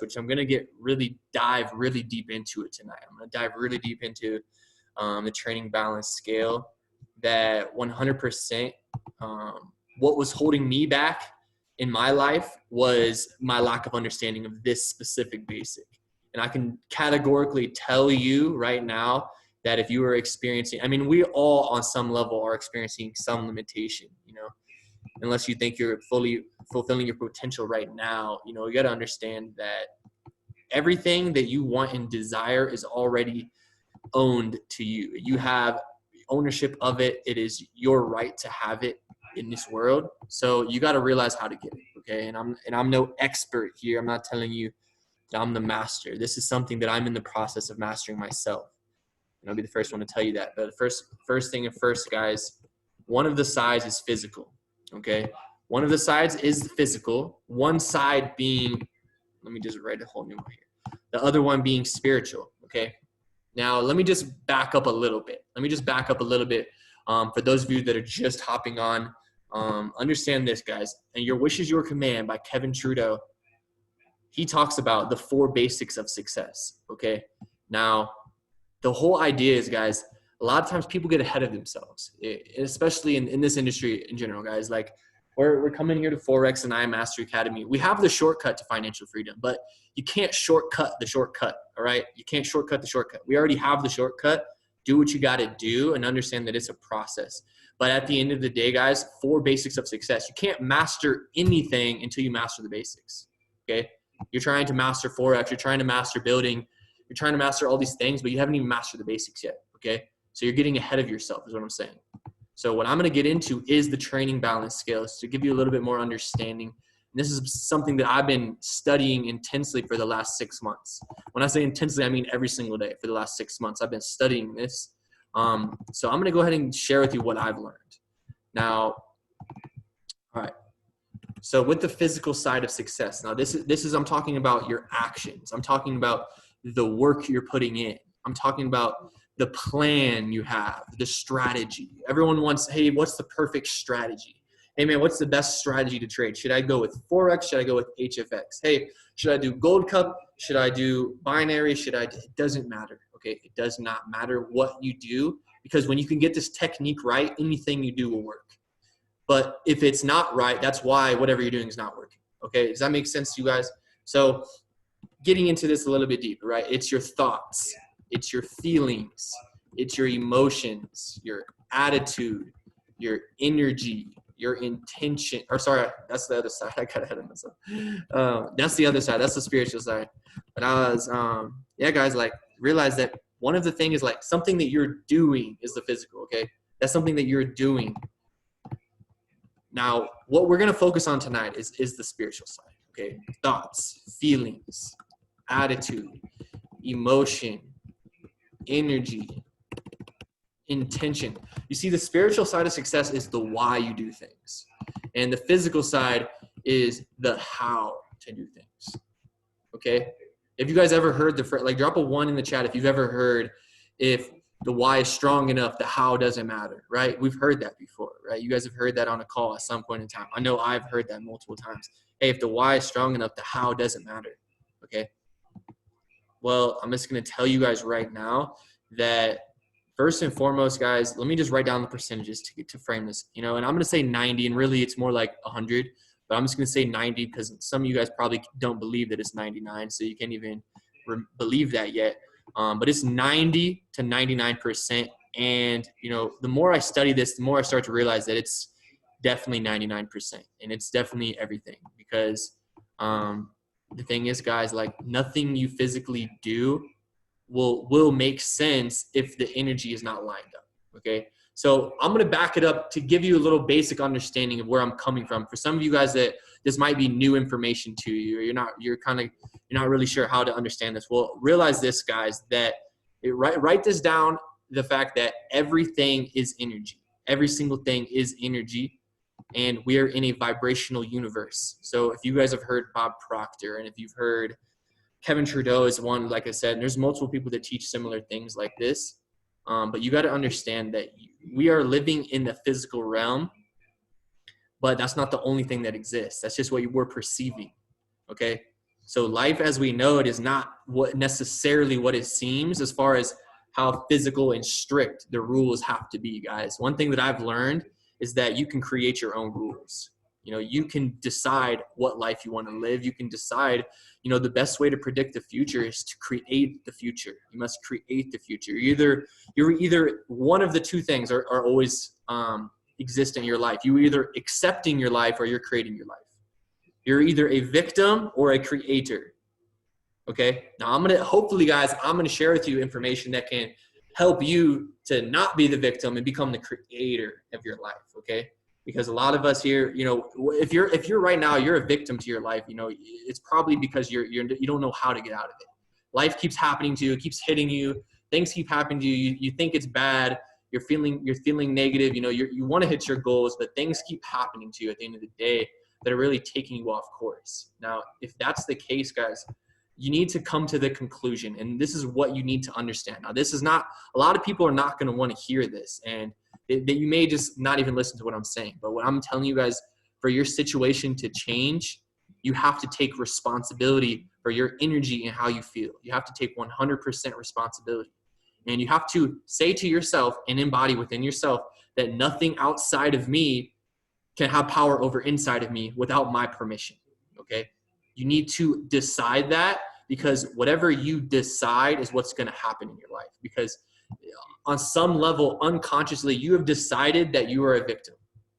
which I'm going to dive really deep into it tonight. I'm going to dive really deep into the training balance scale, that 100%, what was holding me back in my life was my lack of understanding of this specific basic. And I can categorically tell you right now that if you are experiencing, I mean, we all on some level are experiencing some limitation, you know, unless you think you're fully fulfilling your potential right now. You know, you got to understand that everything that you want and desire is already owned to you. You have ownership of it. It is your right to have it in this world. So you got to realize how to get it. Okay. And I'm no expert here. I'm not telling you that I'm the master. This is something that I'm in the process of mastering myself. And I'll be the first one to tell you that. But the first thing first, guys, one of the sides is physical. Okay. One of the sides is the physical. One side being, let me just write a whole new one here. The other one being spiritual. Okay. Now, let me just back up a little bit. For those of you that are just hopping on, understand this, guys. And Your Wish is Your Command by Kevin Trudeau. He talks about the 4 basics of success. Okay. Now, the whole idea is, guys, a lot of times people get ahead of themselves, especially in this industry in general, guys. Like, we're coming here to Forex and Eye.Am Mastery Academy. We have the shortcut to financial freedom, but you can't shortcut the shortcut, all right? You can't shortcut the shortcut. We already have the shortcut. Do what you got to do and understand that it's a process. But at the end of the day, guys, 4 basics of success. You can't master anything until you master the basics, okay? You're trying to master Forex. You're trying to master building. You're trying to master all these things, but you haven't even mastered the basics yet, okay? So you're getting ahead of yourself is what I'm saying. So what I'm going to get into is the training balance scales to give you a little bit more understanding. And this is something that I've been studying intensely for the last 6 months. When I say intensely, I mean every single day for the last 6 months. I've been studying this. So I'm going to go ahead and share with you what I've learned. Now, all right. So with the physical side of success, now this is I'm talking about your actions. I'm talking about the work you're putting in. I'm talking about the plan you have, the strategy. Everyone wants, hey, what's the perfect strategy? Hey, man, what's the best strategy to trade? Should I go with Forex? Should I go with HFX? Hey, should I do Gold Cup? Should I do binary? It doesn't matter, okay? It does not matter what you do, because when you can get this technique right, anything you do will work. But if it's not right, that's why whatever you're doing is not working, okay? Does that make sense to you guys? So getting into this a little bit deeper, right? It's your thoughts. It's your feelings, it's your emotions, your attitude, your energy, your intention. Or sorry, that's the other side. I got ahead of myself. That's the other side. That's the spiritual side. But I was, yeah, guys, like, realize that one of the things is like something that you're doing is the physical, okay? That's something that you're doing. Now, what we're going to focus on tonight is the spiritual side, okay? Thoughts, feelings, attitude, emotion, energy, intention. You see, the spiritual side of success is the why you do things. And the physical side is the how to do things. Okay? If you guys ever heard like, drop a 1 in the chat if you've ever heard, if the why is strong enough, the how doesn't matter, right? We've heard that before, right? You guys have heard that on a call at some point in time. I know I've heard that multiple times. Hey, if the why is strong enough, the how doesn't matter. Okay? Well, I'm just going to tell you guys right now that first and foremost, guys, let me just write down the percentages to frame this, you know, and I'm going to say 90, and really it's more like 100, but I'm just going to say 90 because some of you guys probably don't believe that it's 99, so you can't even believe that yet. But it's 90 to 99%. And, you know, the more I study this, the more I start to realize that it's definitely 99%, and it's definitely everything, because the thing is, guys, like, nothing you physically do will make sense if the energy is not lined up, okay? So I'm going to back it up to give you a little basic understanding of where I'm coming from. For some of you guys that this might be new information to you, or you're not really sure how to understand this. Well, realize this, guys, that write this down, the fact that everything is energy. Every single thing is energy. And we are in a vibrational universe. So if you guys have heard Bob Proctor, and if you've heard Kevin Trudeau is one, like I said, and there's multiple people that teach similar things like this. But you got to understand that we are living in the physical realm, but that's not the only thing that exists. That's just what we're perceiving, okay? So life as we know it is not necessarily what it seems as far as how physical and strict the rules have to be, guys. One thing that I've learned is that you can create your own rules. You know, you can decide what life you want to live. You can decide, you know, the best way to predict the future is to create the future. You must create the future. You're either one of the two things are always exist in your life. You're either accepting your life or you're creating your life. You're either a victim or a creator. Okay. Now hopefully guys, I'm going to share with you information that can help you to not be the victim and become the creator of your life. Okay. Because a lot of us here, you know, if you're right now, you're a victim to your life, you know, it's probably because you don't know how to get out of it. Life keeps happening to you. It keeps hitting you. Things keep happening to you. You think it's bad. You're feeling negative. You know, you want to hit your goals, but things keep happening to you at the end of the day that are really taking you off course. Now, if that's the case, guys, you need to come to the conclusion, and this is what you need to understand. Now, this is not, a lot of people are not going to want to hear this, and that you may just not even listen to what I'm saying. But what I'm telling you guys, for your situation to change, you have to take responsibility for your energy and how you feel. You have to take 100% responsibility. And you have to say to yourself and embody within yourself that nothing outside of me can have power over inside of me without my permission, okay? You need to decide that, because whatever you decide is what's going to happen in your life. Because on some level, unconsciously, you have decided that you are a victim.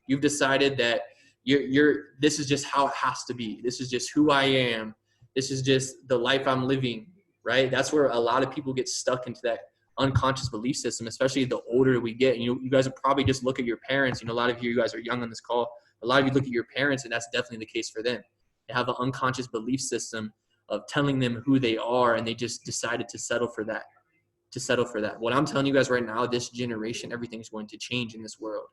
You've decided that this is just how it has to be. This is just who I am. This is just the life I'm living, right? That's where a lot of people get stuck into that unconscious belief system, especially the older we get. And you guys will probably just look at your parents. You know, a lot of you guys are young on this call. A lot of you look at your parents, and that's definitely the case for them. They have an unconscious belief system of telling them who they are, and they just decided to settle for that. What I'm telling you guys right now, this generation, everything's going to change in this world,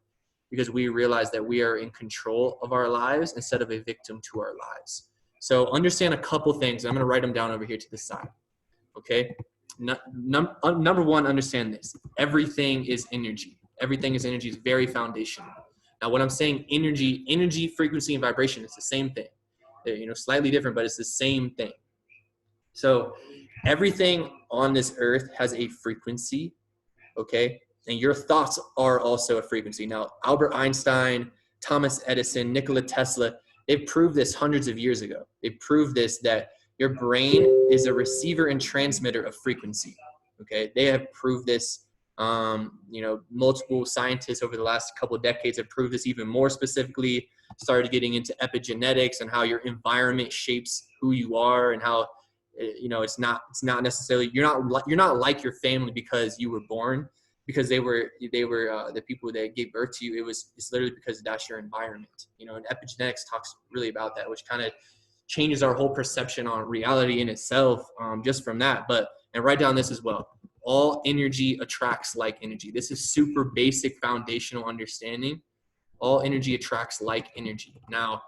because we realize that we are in control of our lives instead of a victim to our lives. So understand a couple things. I'm going to write them down over here to the side. Okay. Number one, understand this. Everything is energy. Everything is energy. It's very foundational. Now, when I'm saying energy, frequency, and vibration, it's the same thing. They're, you know, slightly different, but it's the same thing. So everything on this earth has a frequency, okay? And your thoughts are also a frequency. Now, Albert Einstein, Thomas Edison, Nikola Tesla, they proved this hundreds of years ago. They proved this, that your brain is a receiver and transmitter of frequency, okay? They have proved this. You know, multiple scientists over the last couple of decades have proved this even more specifically, started getting into epigenetics and how your environment shapes who you are, and how, you know, it's not necessarily, you're not like your family because you were born, because they were the people that gave birth to you. It's literally because that's your environment, you know. And epigenetics talks really about that, which kind of changes our whole perception on reality in itself, just from that. And write down this as well. All energy attracts like energy. This is super basic foundational understanding. All energy attracts like energy. Now,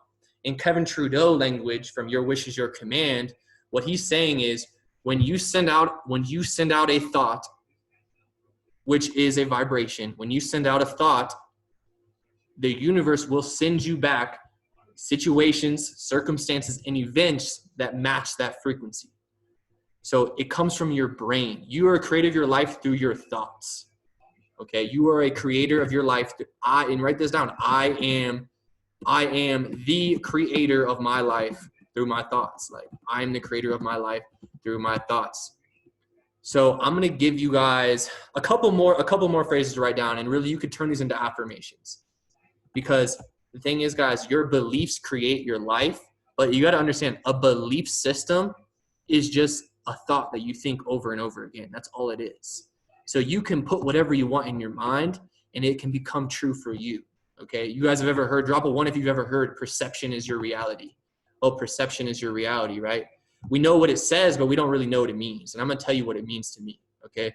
in Kevin Trudeau language, from your wish is your command, what he's saying is, when you send out a thought, which is a vibration, when you send out a thought, the universe will send you back situations, circumstances, and events that match that frequency. So it comes from your brain. You are a creator of your life through your thoughts. Okay, you are a creator of your life. And write this down. I am the creator of my life through my thoughts. Like, I am the creator of my life through my thoughts. So I'm gonna give you guys a couple more phrases to write down, and really you could turn these into affirmations. Because the thing is, guys, your beliefs create your life, but you got to understand, a belief system is just a thought that you think over and over again. That's all it is. So you can put whatever you want in your mind, and it can become true for you. Okay. You guys have ever heard, drop a 1 if you've ever heard, perception is your reality. Oh, perception is your reality, right? We know what it says, but we don't really know what it means. And I'm going to tell you what it means to me. Okay.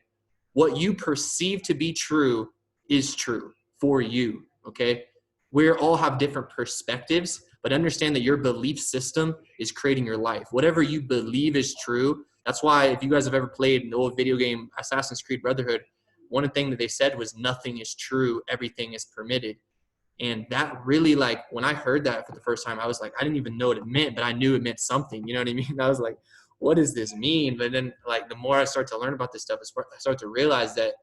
What you perceive to be true is true for you. Okay. We all have different perspectives, but understand that your belief system is creating your life. Whatever you believe is true. That's why, if you guys have ever played the old video game Assassin's Creed Brotherhood, one thing that they said was, nothing is true, everything is permitted. And that really, like, when I heard that for the first time, I was like, I didn't even know what it meant, but I knew it meant something. You know what I mean? I was like, what does this mean? But then, like, the more I start to learn about this stuff, I start to realize that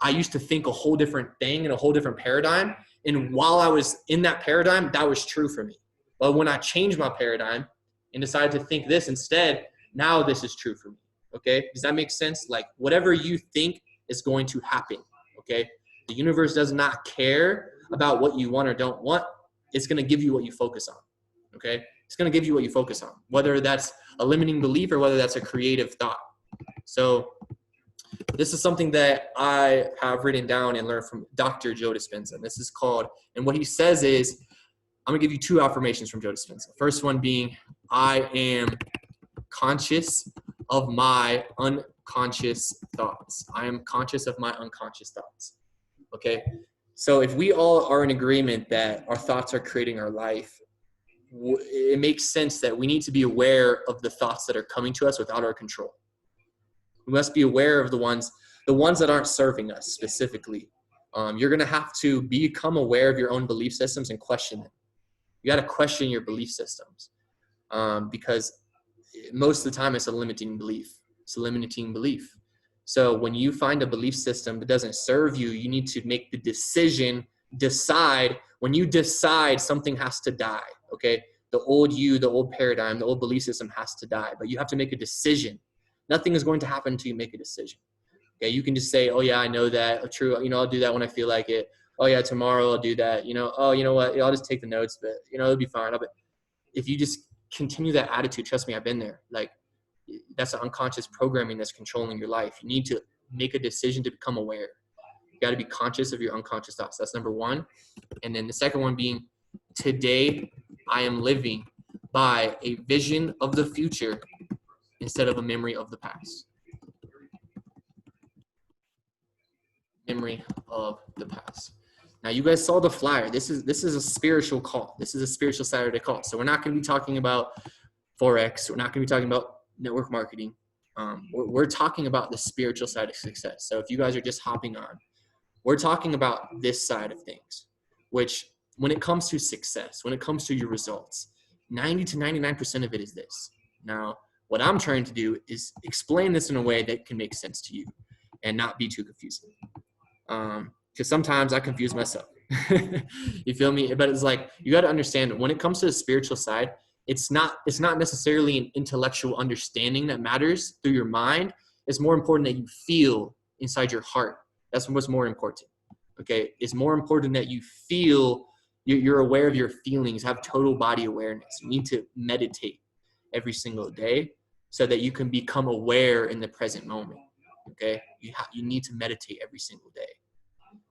I used to think a whole different thing in a whole different paradigm. And while I was in that paradigm, that was true for me. But when I changed my paradigm and decided to think this instead, now this is true for me. Okay? Does that make sense? Like, whatever you think is going to happen. Okay? The universe does not care about what you want or don't want. It's going to give you what you focus on. Okay? It's going to give you what you focus on, whether that's a limiting belief or whether that's a creative thought. So this is something that I have written down and learned from Dr. Joe Dispenza. And this is called, and what he says is, I'm going to give you two affirmations from Joe Dispenza. First one being, I am conscious of my unconscious thoughts. I am conscious of my unconscious thoughts. Okay? So if we all are in agreement that our thoughts are creating our life, it makes sense that we need to be aware of the thoughts that are coming to us without our control. We must be aware of the ones that aren't serving us specifically. You're going to have to become aware of your own belief systems and question them. You got to question your belief systems because most of the time it's a limiting belief. It's a limiting belief. So when you find a belief system that doesn't serve you, you need to make the decision, decide. When you decide, something has to die, okay? The old you, the old paradigm, the old belief system has to die, but you have to make a decision. Nothing is going to happen until you make a decision. Okay, you can just say, oh yeah, I know that. True, I'll do that when I feel like it. Oh yeah, tomorrow I'll do that. Oh, you know what? I'll just take the notes, but it'll be fine. But if you just continue that attitude, trust me, I've been there. Like, that's the unconscious programming that's controlling your life. You need to make a decision to become aware. You got to be conscious of your unconscious thoughts. That's number one. And then the second one being, today I am living by a vision of the future instead of a memory of the past. Memory of the past. Now, you guys saw the flyer. This is a spiritual call. This is a spiritual Saturday call. So we're not going to be talking about Forex. We're not going to be talking about network marketing. We're talking about the spiritual side of success. So if you guys are just hopping on, we're talking about this side of things, which when it comes to success, when it comes to your results, 90 to 99% of it is this. Now, what I'm trying to do is explain this in a way that can make sense to you and not be too confusing. Because sometimes I confuse myself. You feel me? But it's like, you got to understand, when it comes to the spiritual side, it's not necessarily an intellectual understanding that matters through your mind. It's more important that you feel inside your heart. That's what's more important. Okay? It's more important that you feel, you're aware of your feelings, have total body awareness. You need to meditate every single day so that you can become aware in the present moment. Okay? You need to meditate every single day.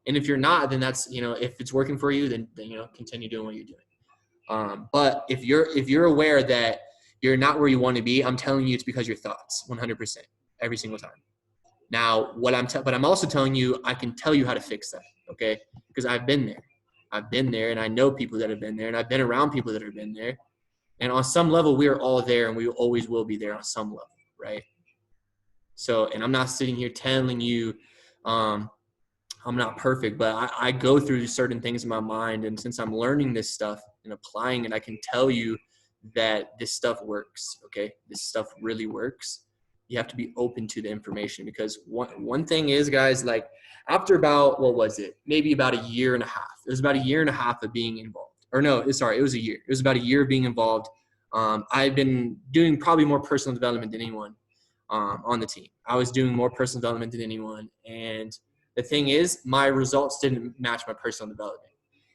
And if you're not, then that's, if it's working for you, then continue doing what you're doing. But if you're aware that you're not where you want to be, I'm telling you it's because your thoughts, 100%, every single time. Now, but I'm also telling you, I can tell you how to fix that, okay? Because I've been there, and I know people that have been there, and I've been around people that have been there. And on some level, we are all there, and we always will be there on some level, right? So, and I'm not sitting here telling you I'm not perfect, but I go through certain things in my mind. And since I'm learning this stuff and applying it, I can tell you that this stuff works, okay? This stuff really works. You have to be open to the information, because one thing is, guys, like, after about, what was it? Maybe about a year and a half. It was about a year and a half of being involved. Or no, sorry, it was a year. It was about a year of being involved. I've been doing probably more personal development than anyone on the team. I was doing more personal development than anyone. And the thing is, my results didn't match my personal development.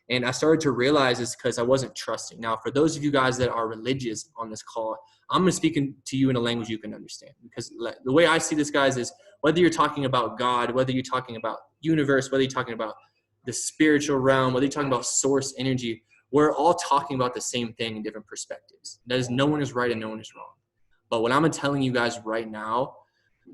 And I started to realize it's because I wasn't trusting. Now, for those of you guys that are religious on this call, I'm going to speak to you in a language you can understand. Because the way I see this, guys, is whether you're talking about God, whether you're talking about universe, whether you're talking about the spiritual realm, whether you're talking about source energy, we're all talking about the same thing in different perspectives. That is, no one is right and no one is wrong. But what I'm telling you guys right now,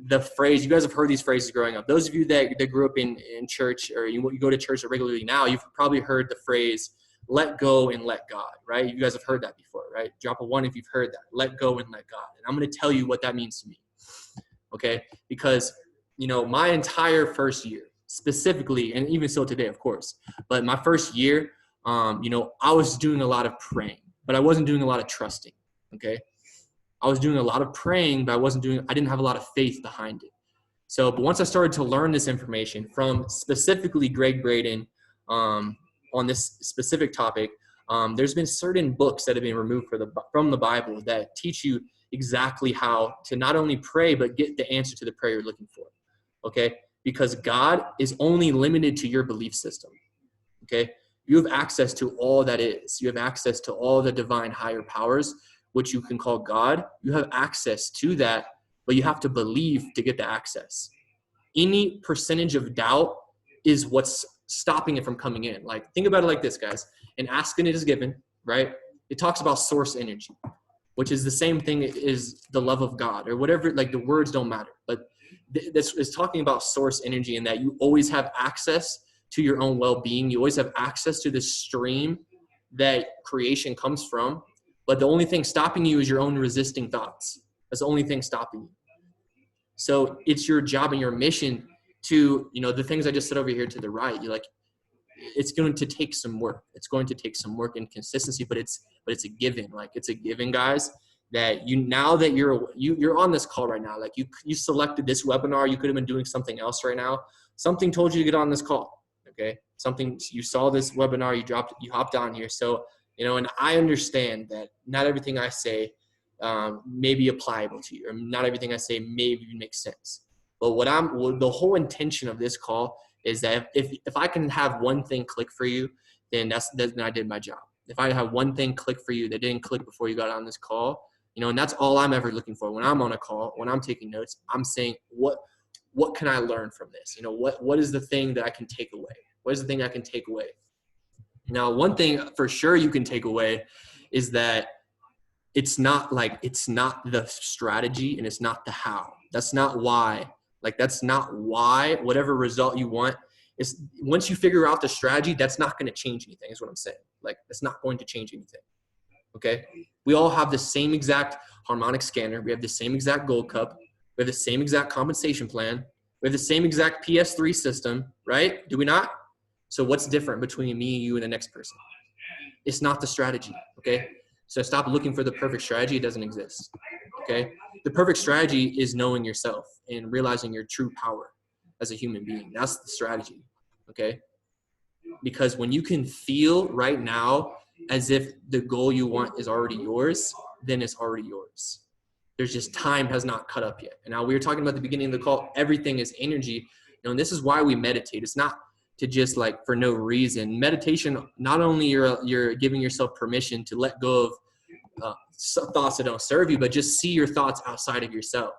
the phrase, you guys have heard these phrases growing up. Those of you that grew up in church, or you go to church regularly now, you've probably heard the phrase, let go and let God, right? You guys have heard that before, right? Drop a 1 if you've heard that. Let go and let God. And I'm going to tell you what that means to me, okay? Because, my entire first year, specifically, and even still today, of course, but my first year, I was doing a lot of praying, but I wasn't doing a lot of trusting. Okay. I was doing a lot of praying, but I didn't have a lot of faith behind it. So, but once I started to learn this information from specifically Greg Braden, on this specific topic, there's been certain books that have been removed from the Bible that teach you exactly how to not only pray, but get the answer to the prayer you're looking for. Okay. Because God is only limited to your belief system. Okay. You have access to all that is. You have access to all the divine higher powers, which you can call God. You have access to that, but you have to believe to get the access. Any percentage of doubt is what's stopping it from coming in. Like, think about it like this, guys. And asking it is given, right? It talks about source energy, which is the same thing as the love of God or whatever. Like, the words don't matter, but this is talking about source energy, and that you always have access to your own well-being. You always have access to the stream that creation comes from. But the only thing stopping you is your own resisting thoughts. That's the only thing stopping you. So it's your job and your mission to, the things I just said over here to the right. You're like, it's going to take some work. It's going to take some work and consistency, but it's a given. Like, it's a given, guys, that now that you're on this call right now, like you selected this webinar, you could have been doing something else right now. Something told you to get on this call. Okay. Something, you saw this webinar, you hopped on here. So, and I understand that not everything I say may be applicable to you, or not everything I say maybe makes sense. But the whole intention of this call is that if I can have one thing click for you, then I did my job. If I have one thing click for you that didn't click before you got on this call, and that's all I'm ever looking for when I'm on a call, when I'm taking notes. I'm saying, what can I learn from this? What is the thing that I can take away? What is the thing I can take away? Now, one thing for sure you can take away is that it's not the strategy, and it's not the how. That's not why. That's not why whatever result you want is, once you figure out the strategy, that's not going to change anything, is what I'm saying. It's not going to change anything. Okay. We all have the same exact harmonic scanner. We have the same exact gold cup. We have the same exact compensation plan. We have the same exact PS3 system, right? Do we not? So what's different between me, you, and the next person? It's not the strategy. Okay. So stop looking for the perfect strategy. It doesn't exist. Okay. The perfect strategy is knowing yourself and realizing your true power as a human being. That's the strategy. Okay. Because when you can feel right now as if the goal you want is already yours, then it's already yours. There's just time has not cut up yet. And now we were talking about at the beginning of the call, everything is energy. And this is why we meditate. It's not to just for no reason. Meditation, not only you're giving yourself permission to let go of thoughts that don't serve you, but just see your thoughts outside of yourself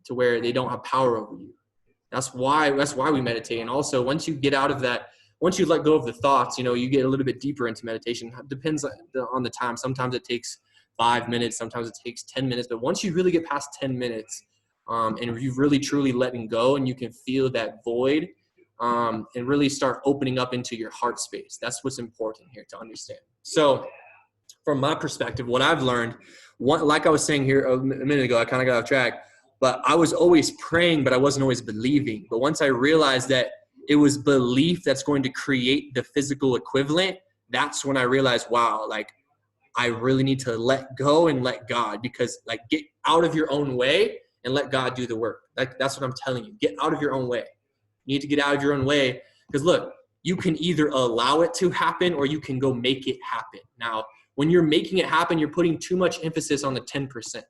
to where they don't have power over you. That's why we meditate. And also, once you get out of that, once you let go of the thoughts, you get a little bit deeper into meditation. It depends on the time. Sometimes it takes 5 minutes. Sometimes it takes 10 minutes. But once you really get past 10 minutes and you've really, truly letting go, and you can feel that void and really start opening up into your heart space. That's what's important here to understand. So from my perspective, what I've learned, like I was saying here a minute ago, I kind of got off track, but I was always praying, but I wasn't always believing. But once I realized that it was belief that's going to create the physical equivalent, that's when I realized, wow, I really need to let go and let God, because get out of your own way and let God do the work. That's what I'm telling you. Get out of your own way. You need to get out of your own way, because look, you can either allow it to happen or you can go make it happen. Now, when you're making it happen, you're putting too much emphasis on the 10%.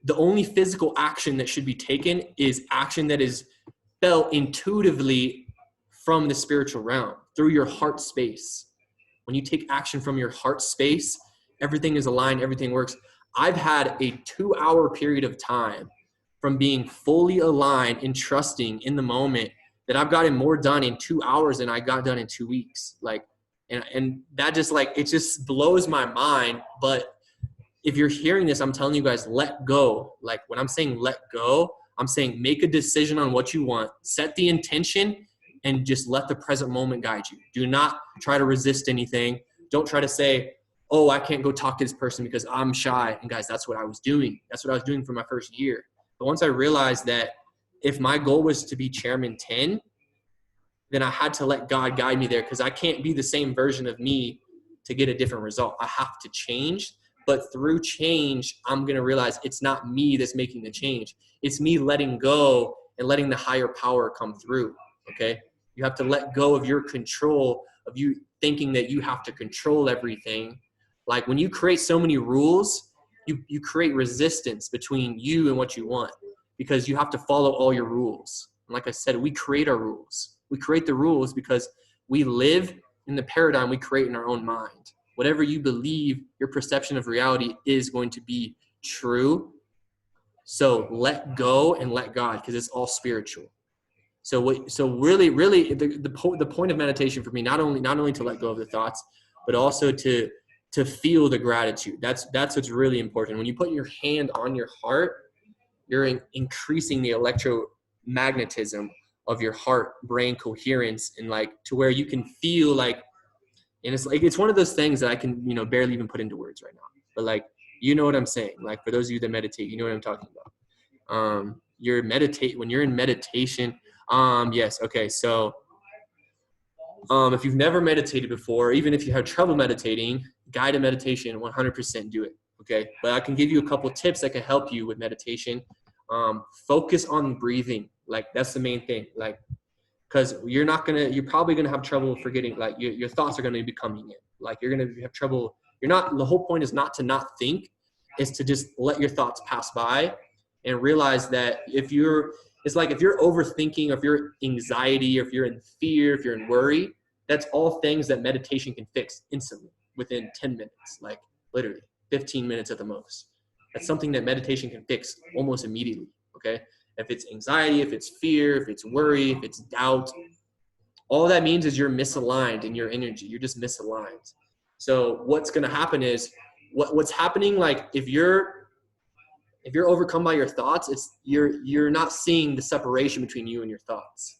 The only physical action that should be taken is action that is felt intuitively from the spiritual realm, through your heart space. When you take action from your heart space, everything is aligned, everything works. I've had a 2-hour period of time from being fully aligned and trusting in the moment that I've gotten more done in 2 hours than I got done in 2 weeks. And that just it just blows my mind. But if you're hearing this, I'm telling you guys, let go. When I'm saying let go, I'm saying make a decision on what you want, set the intention, and just let the present moment guide you. Do not try to resist anything. Don't try to say, oh, I can't go talk to this person because I'm shy. And guys, that's what I was doing. That's what I was doing for my first year. But once I realized that if my goal was to be chairman 10, then I had to let God guide me there, because I can't be the same version of me to get a different result. I have to change. But through change, I'm going to realize it's not me that's making the change. It's me letting go and letting the higher power come through. Okay. You have to let go of your control, of you thinking that you have to control everything. Like when you create so many rules, you create resistance between you and what you want, because you have to follow all your rules. And like I said, we create our rules. We create the rules because we live in the paradigm we create in our own mind. Whatever you believe, your perception of reality is going to be true. So let go and let God, because it's all spiritual. So really, the point of meditation for me, not only to let go of the thoughts, but also to feel the gratitude. That's what's really important. When you put your hand on your heart, you're increasing the electromagnetism of your heart brain coherence, and like to where you can feel like, and it's like, it's one of those things that I can, barely even put into words right now, but like, you know what I'm saying? Like for those of you that meditate, you know what I'm talking about. When you're in meditation. Yes. Okay. So, if you've never meditated before, even if you have trouble meditating, guided meditation, 100% do it. Okay. But I can give you a couple of tips that can help you with meditation. Focus on breathing. Like that's the main thing. Like, because you're probably going to have trouble forgetting, like your thoughts are going to be coming in. Like you're going to have trouble. The whole point is not to not think, is to just let your thoughts pass by and realize that it's like if you're overthinking, or if you're anxiety, or if you're in fear, if you're in worry, that's all things that meditation can fix instantly within 10 minutes, like literally 15 minutes at the most. That's something that meditation can fix almost immediately. Okay. If it's anxiety, if it's fear, if it's worry, if it's doubt, all that means is you're misaligned in your energy. You're just misaligned. So what's going to happen is what's happening. Like if you're overcome by your thoughts, you're not seeing the separation between you and your thoughts.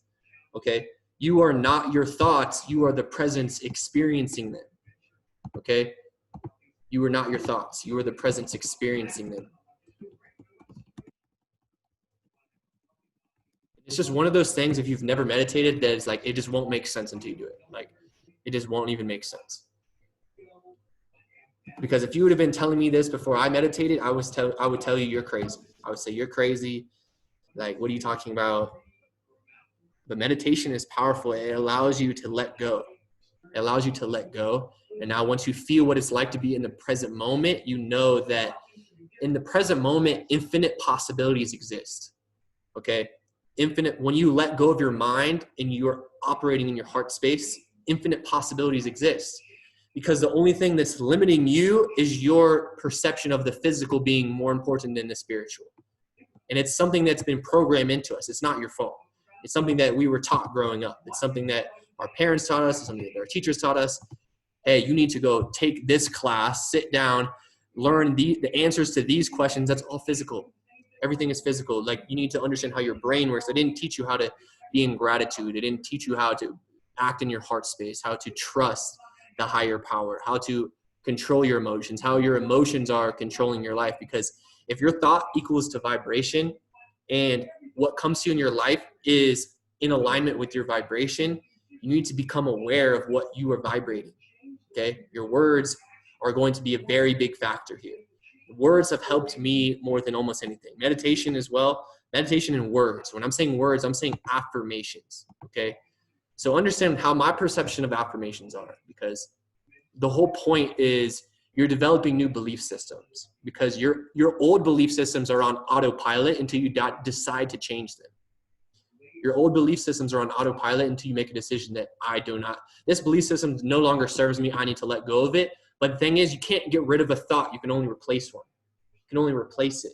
Okay. You are not your thoughts. You are the presence experiencing them. Okay. You are not your thoughts. You are the presence experiencing them. It's just one of those things, if you've never meditated, that is like, it just won't make sense until you do it. Like, it just won't even make sense. Because if you would have been telling me this before I meditated, I would tell you you're crazy. I would say you're crazy. Like, what are you talking about? But meditation is powerful. It allows you to let go. It allows you to let go. And now once you feel what it's like to be in the present moment, you know that in the present moment, infinite possibilities exist. Okay. Infinite, when you let go of your mind and you're operating in your heart space, infinite possibilities exist, because the only thing that's limiting you is your perception of the physical being more important than the spiritual. And it's something that's been programmed into us. It's not your fault. It's something that we were taught growing up. It's something that our parents taught us. It's something that our teachers taught us. Hey, you need to go take this class, sit down, learn the answers to these questions. That's all physical. Everything is physical. Like, you need to understand how your brain works. They didn't teach you how to be in gratitude. They didn't teach you how to act in your heart space, how to trust the higher power, how to control your emotions, how your emotions are controlling your life. Because if your thought equals to vibration, and what comes to you in your life is in alignment with your vibration, you need to become aware of what you are vibrating. Okay. Your words are going to be a very big factor here. Words have helped me more than almost anything. Meditation as well. Meditation and words. When I'm saying words, I'm saying affirmations. Okay. So understand how my perception of affirmations are, because the whole point is you're developing new belief systems, because your old belief systems are on autopilot until you decide to change them. Your old belief systems are on autopilot until you make a decision that this belief system no longer serves me. I need to let go of it. But the thing is, you can't get rid of a thought. You can only replace one. You can only replace it.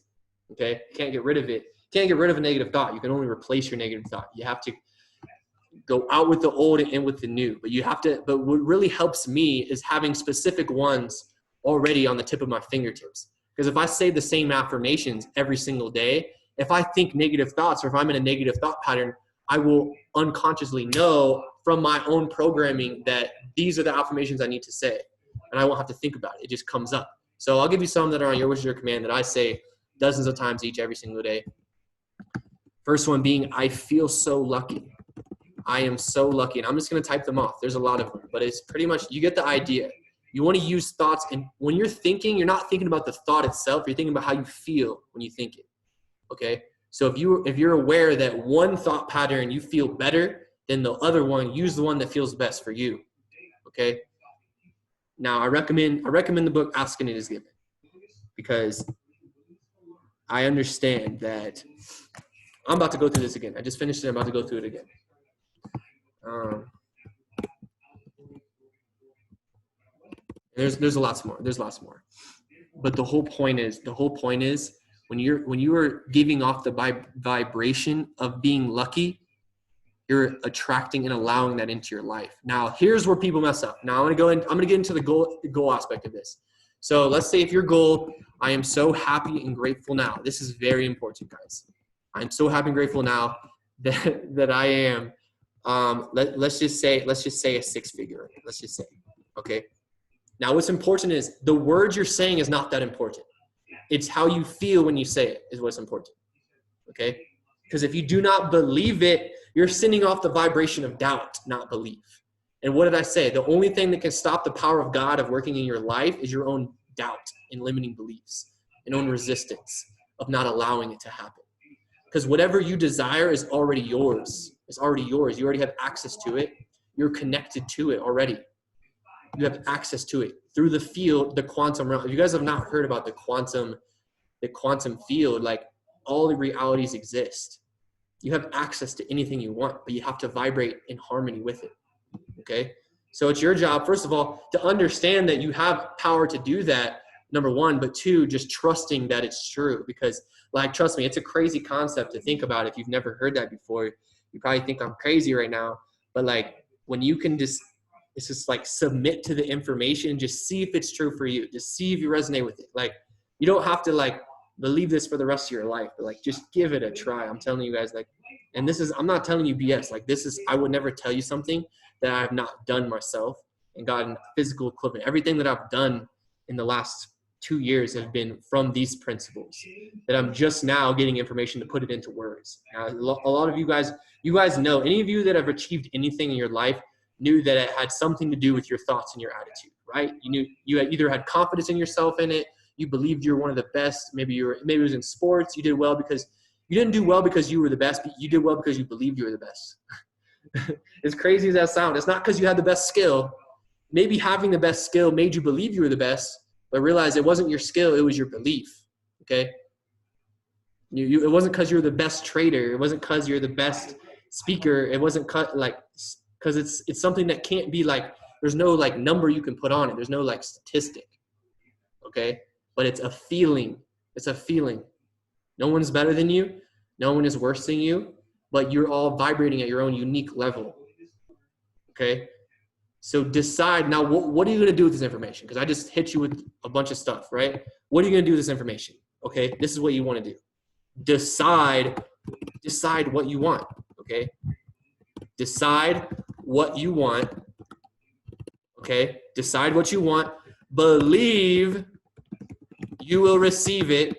Okay. You can't get rid of it. You can't get rid of a negative thought. You can only replace your negative thought. You have to go out with the old and in with the new. But what really helps me is having specific ones already on the tip of my fingertips. Because if I say the same affirmations every single day, if I think negative thoughts, or if I'm in a negative thought pattern, I will unconsciously know from my own programming that these are the affirmations I need to say. And I won't have to think about it. It just comes up. So I'll give you some that are on your wish, your command, that I say dozens of times each every single day. First one being, I feel so lucky. I am so lucky. And I'm just going to type them off. There's a lot of them, but it's pretty much, you get the idea. You want to use thoughts. And when you're thinking, you're not thinking about the thought itself. You're thinking about how you feel when you think it. Okay. So if you're aware that one thought pattern, you feel better than the other one, use the one that feels best for you. Okay. Now I recommend the book Asking It Is Given, because I understand that I'm about to go through this again. I just finished it. I'm about to go through it again. There's lots more. There's lots more. But the whole point is when you are giving off the vibration of being lucky, you're attracting and allowing that into your life. Now, here's where people mess up. Now I'm going to get into the goal aspect of this. So let's say if your goal, I am so happy and grateful now. This is very important, guys. I'm so happy and grateful now that I am. Let's just say a six figure. Let's just say, okay. Now, what's important is the words you're saying is not that important. It's how you feel when you say it is what's important. Okay. Because if you do not believe it, you're sending off the vibration of doubt, not belief. And what did I say? The only thing that can stop the power of God of working in your life is your own doubt and limiting beliefs and own resistance of not allowing it to happen. Because whatever you desire is already yours. It's already yours. You already have access to it. You're connected to it already. You have access to it through the field, the quantum realm. If you guys have not heard about the quantum field, like all the realities exist. You have access to anything you want, but you have to vibrate in harmony with it. Okay. So it's your job, first of all, to understand that you have power to do that, number one, but two, just trusting that it's true. Because like, trust me, it's a crazy concept to think about. If you've never heard that before, you probably think I'm crazy right now, but like when you can it's just like submit to the information, just see if it's true for you. Just see if you resonate with it. Like, you don't have to like believe this for the rest of your life, but like, just give it a try. I'm telling you guys, like, and I'm not telling you BS. Like I would never tell you something that I have not done myself and gotten physical equivalent. Everything that I've done in the last 2 years have been from these principles that I'm just now getting information to put it into words. Now, a lot of you guys know, any of you that have achieved anything in your life knew that it had something to do with your thoughts and your attitude, right? You knew you either had confidence in yourself in it, you believed you were one of the best. Maybe it was in sports. You did well because you didn't do well because you were the best, but you did well because you believed you were the best. As crazy as that sounds, it's not because you had the best skill. Maybe having the best skill made you believe you were the best, but realize it wasn't your skill, it was your belief. Okay? It wasn't because you're the best trader. It wasn't because you're the best speaker. It wasn't because it's something that can't be like, there's no like number you can put on it. There's no like statistic. Okay? But it's a feeling. It's a feeling. No one's better than you. No one is worse than you, but you're all vibrating at your own unique level. Okay? So decide now, what are you going to do with this information? Because I just hit you with a bunch of stuff, right? What are you going to do with this information? Okay? This is what you want to do. Decide what you want. Okay? Decide what you want. Okay? Decide what you want. Believe you will receive it.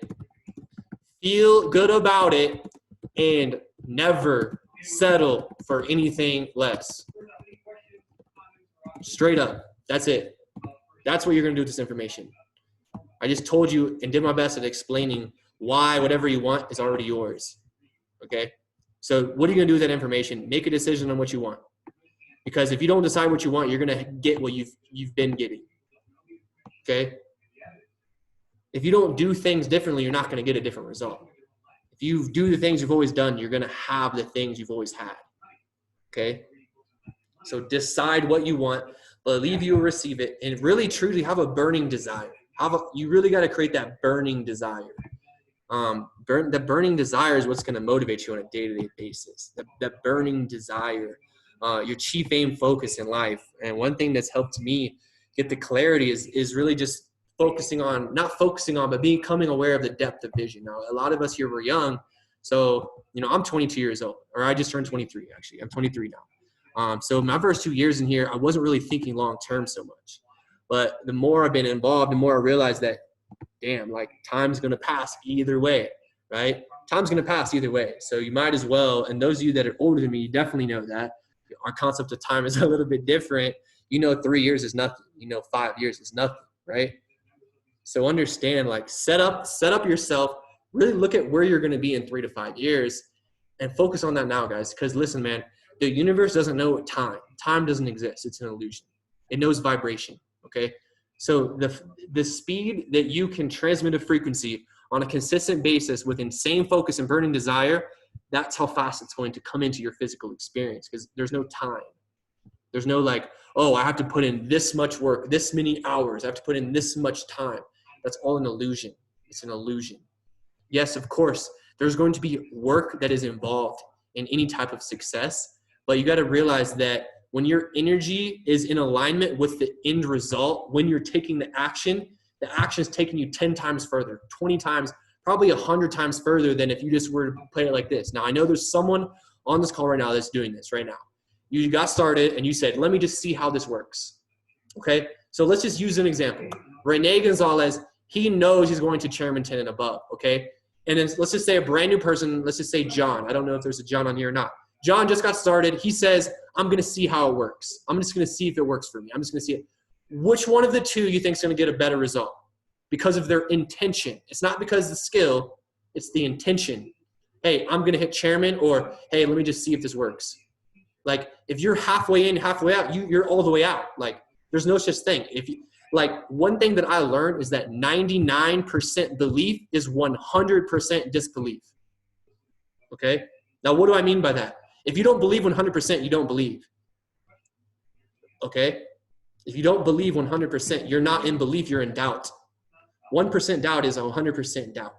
Feel good about it. And never settle for anything less. Straight up. That's it. That's what you're going to do with this information. I just told you and did my best at explaining why whatever you want is already yours. Okay? So what are you going to do with that information? Make a decision on what you want. Because if you don't decide what you want, you're going to get what you've been getting. Okay? If you don't do things differently, you're not going to get a different result. If you do the things you've always done, you're going to have the things you've always had. Okay? So decide what you want, believe you will receive it, and really truly have a burning desire. You really got to create that burning desire. The burning desire is what's going to motivate you on a day-to-day basis. That burning desire, your chief aim focus in life. And one thing that's helped me get the clarity is really just not focusing on, but becoming aware of the depth of vision. Now, a lot of us here were young. So, I'm 22 years old, or I just turned 23, actually. I'm 23 now. So my first 2 years in here, I wasn't really thinking long-term so much. But the more I've been involved, the more I realized that, damn, like time's going to pass either way, right? Time's going to pass either way. So you might as well, and those of you that are older than me, you definitely know that. our concept of time is a little bit different. 3 years is nothing. 5 years is nothing, right? So understand, like, set up yourself, really look at where you're going to be in 3 to 5 years and focus on that now, guys. Because listen, man, the universe doesn't know time. Time doesn't exist. It's an illusion. It knows vibration, okay? So the speed that you can transmit a frequency on a consistent basis with insane focus and burning desire, that's how fast it's going to come into your physical experience, because there's no time. There's no like, oh, I have to put in this much work, this many hours. I have to put in this much time. That's all an illusion. It's an illusion. Yes, of course, there's going to be work that is involved in any type of success, but you got to realize that when your energy is in alignment with the end result, when you're taking the action is taking you 10 times further, 20 times, probably 100 times further than if you just were to play it like this. Now, I know there's someone on this call right now that's doing this right now. You got started and you said, let me just see how this works. Okay, so let's just use an example. Rene Gonzalez, he knows he's going to Chairman 10 and above, okay? And then let's just say a brand new person, let's just say John. I don't know if there's a John on here or not. John just got started. He says, I'm going to see how it works. I'm just going to see if it works for me. I'm just going to see it. Which one of the two you think is going to get a better result? Because of their intention. It's not because of the skill. It's the intention. Hey, I'm going to hit Chairman, or, hey, let me just see if this works. Like, if you're halfway in, halfway out, you're all the way out. Like, there's no such thing. One thing that I learned is that 99% belief is 100% disbelief. Okay? Now, what do I mean by that? If you don't believe 100%, you don't believe. Okay? If you don't believe 100%, you're not in belief, you're in doubt. 1% doubt is 100% doubt.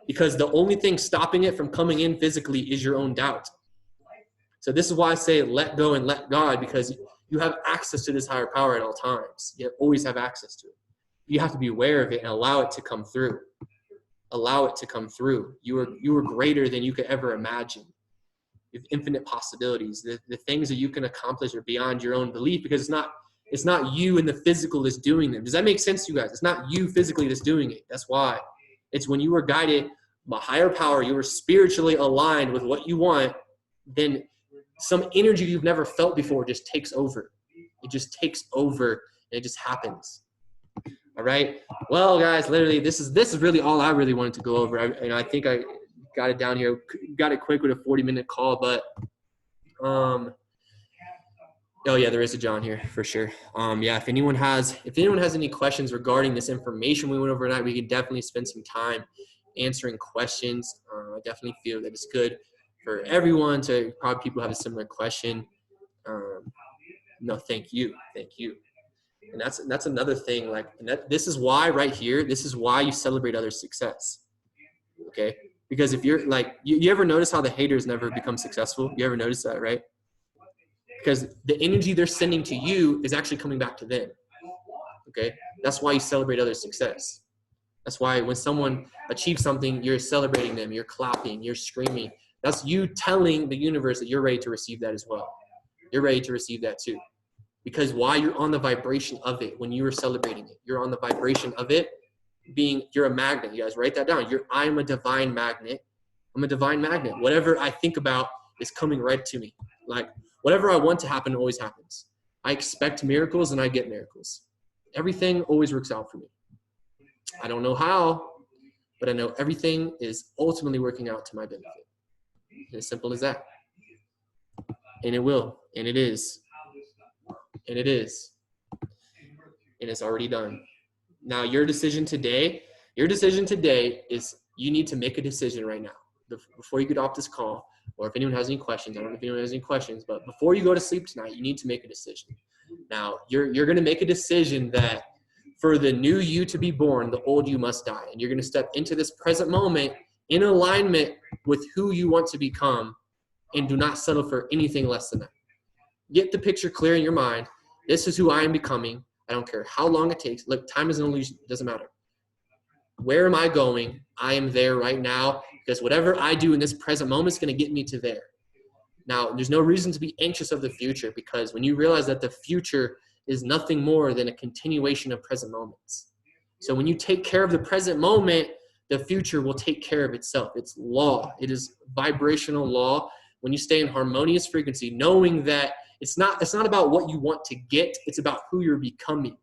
Because the only thing stopping it from coming in physically is your own doubt. So this is why I say let go and let God, because you have access to this higher power at all times. You always have access to it. You have to be aware of it and allow it to come through. Allow it to come through. You are greater than you could ever imagine. You have infinite possibilities. The things that you can accomplish are beyond your own belief, because it's not you in the physical that's doing them. Does that make sense to you guys? It's not you physically that's doing it. That's why. It's when you are guided by higher power, you are spiritually aligned with what you want, then some energy you've never felt before just takes over. It just takes over, and it just happens. All right. Well, guys, literally, this is really all I really wanted to go over. I think I got it down here. Got it quick with a 40-minute call, but oh yeah, there is a John here for sure. Yeah, if anyone has any questions regarding this information we went over tonight, we can definitely spend some time answering questions. I definitely feel that it's good for everyone to probably people have a similar question. No, thank you. And that's another thing. Like, this is why right here, this is why you celebrate others' success. Okay? Because if you're like, you ever notice how the haters never become successful? You ever notice that, right? Because the energy they're sending to you is actually coming back to them. Okay? That's why you celebrate others' success. That's why when someone achieves something, you're celebrating them, you're clapping, you're screaming. That's you telling the universe that you're ready to receive that as well. You're ready to receive that too. Because why? You're on the vibration of it when you are celebrating it. You're on the vibration of it you're a magnet. You guys write that down. I'm a divine magnet. I'm a divine magnet. Whatever I think about is coming right to me. Like, whatever I want to happen always happens. I expect miracles and I get miracles. Everything always works out for me. I don't know how, but I know everything is ultimately working out to my benefit. And as simple as that. And it will. And it is. And it is. And it's already done. Now, your decision today is you need to make a decision right now. Before you get off this call, or if anyone has any questions, I don't know if anyone has any questions, but before you go to sleep tonight, you need to make a decision. Now, you're going to make a decision that for the new you to be born, the old you must die. And you're going to step into this present moment in alignment with who you want to become, and do not settle for anything less than that. Get the picture clear in your mind. This is who I am becoming. I don't care how long it takes. Look, time is an illusion. It doesn't matter. Where am I going? I am there right now, because whatever I do in this present moment is going to get me to there. Now, there's no reason to be anxious of the future, because when you realize that the future is nothing more than a continuation of present moments. So when you take care of the present moment, the future will take care of itself. It's law. It is vibrational law when you stay in harmonious frequency, knowing that it's not about what you want to get, it's about who you're becoming.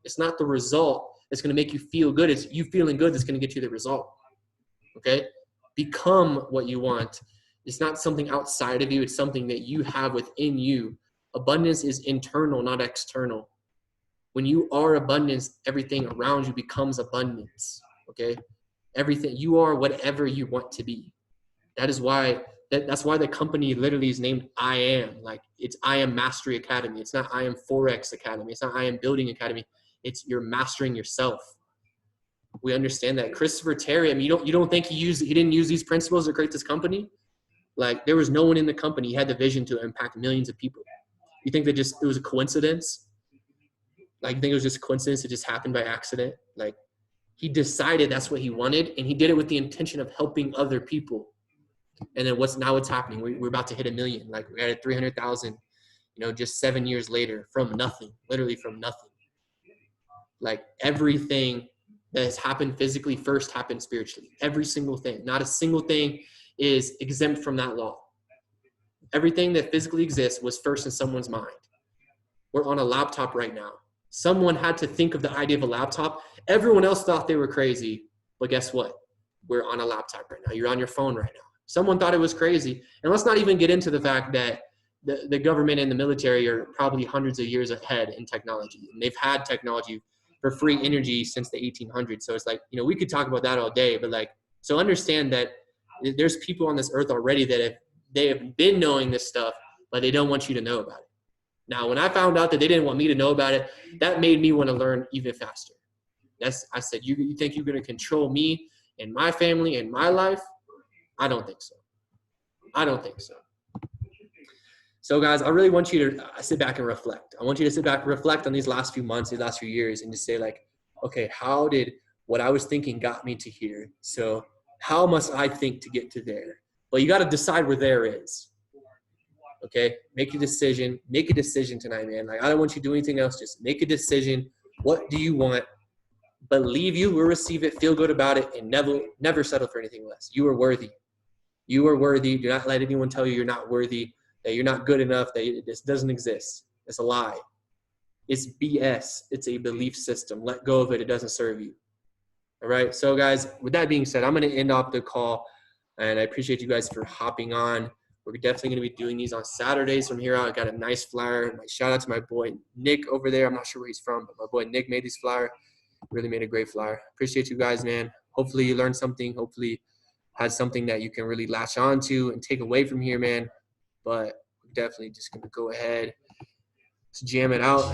It's not the result that's going to make you feel good. It's you feeling good that's going to get you the result. Okay? Become what you want. It's not something outside of you. It's something that you have within you. Abundance is internal, not external. When you are abundance, everything around you becomes abundance. Okay? Everything, you are whatever you want to be. That is why, that's why the company literally is named Eye.Am. Like, it's Eye.Am Mastery Academy. It's not Eye.Am Forex Academy. It's not Eye.Am Building Academy. It's you're mastering yourself. We understand that. Christopher Terry, I mean, you don't think he didn't use these principles to create this company? Like, there was no one in the company. He had the vision to impact millions of people. You think that it was a coincidence? Like, you think it was just a coincidence? It just happened by accident? Like, he decided that's what he wanted, and he did it with the intention of helping other people. And then what's happening? We're about to hit 1 million. Like, we're at 300,000, just 7 years later, from nothing, literally from nothing. Like, everything that has happened physically first happened spiritually. Every single thing. Not a single thing is exempt from that law. Everything that physically exists was first in someone's mind. We're on a laptop right now. Someone had to think of the idea of a laptop. Everyone else thought they were crazy, but guess what? We're on a laptop right now. You're on your phone right now. Someone thought it was crazy. And let's not even get into the fact that the government and the military are probably hundreds of years ahead in technology. And they've had technology for free energy since the 1800s. So it's like, we could talk about that all day, but so understand that there's people on this earth already that they have been knowing this stuff, but they don't want you to know about it. Now, when I found out that they didn't want me to know about it, that made me want to learn even faster. I said, you think you're going to control me and my family and my life? I don't think so. So guys, I really want you to sit back and reflect. I want you to sit back and reflect on these last few months, these last few years, and just say okay, how did what I was thinking got me to here? So how must I think to get to there? Well, you got to decide where there is. Okay, make a decision tonight, man. I don't want you to do anything else. Just make a decision. What do you want? Believe you will receive it, feel good about it, and never settle for anything less. You are worthy. You are worthy. Do not let anyone tell you you're not worthy, that you're not good enough, that this doesn't exist. It's a lie. It's BS. It's a belief system. Let go of it. It doesn't serve you. All right. So guys, with that being said, I'm going to end off the call, and I appreciate you guys for hopping on. We're definitely going to be doing these on Saturdays from here out. I got a nice flyer. My shout out to my boy Nick over there. I'm not sure where he's from, but my boy Nick made this flyer. Really made a great flyer. Appreciate you guys, man. Hopefully you learned something. Hopefully had something that you can really latch on to and take away from here, man. But we're definitely just going to go ahead. Let's jam it out.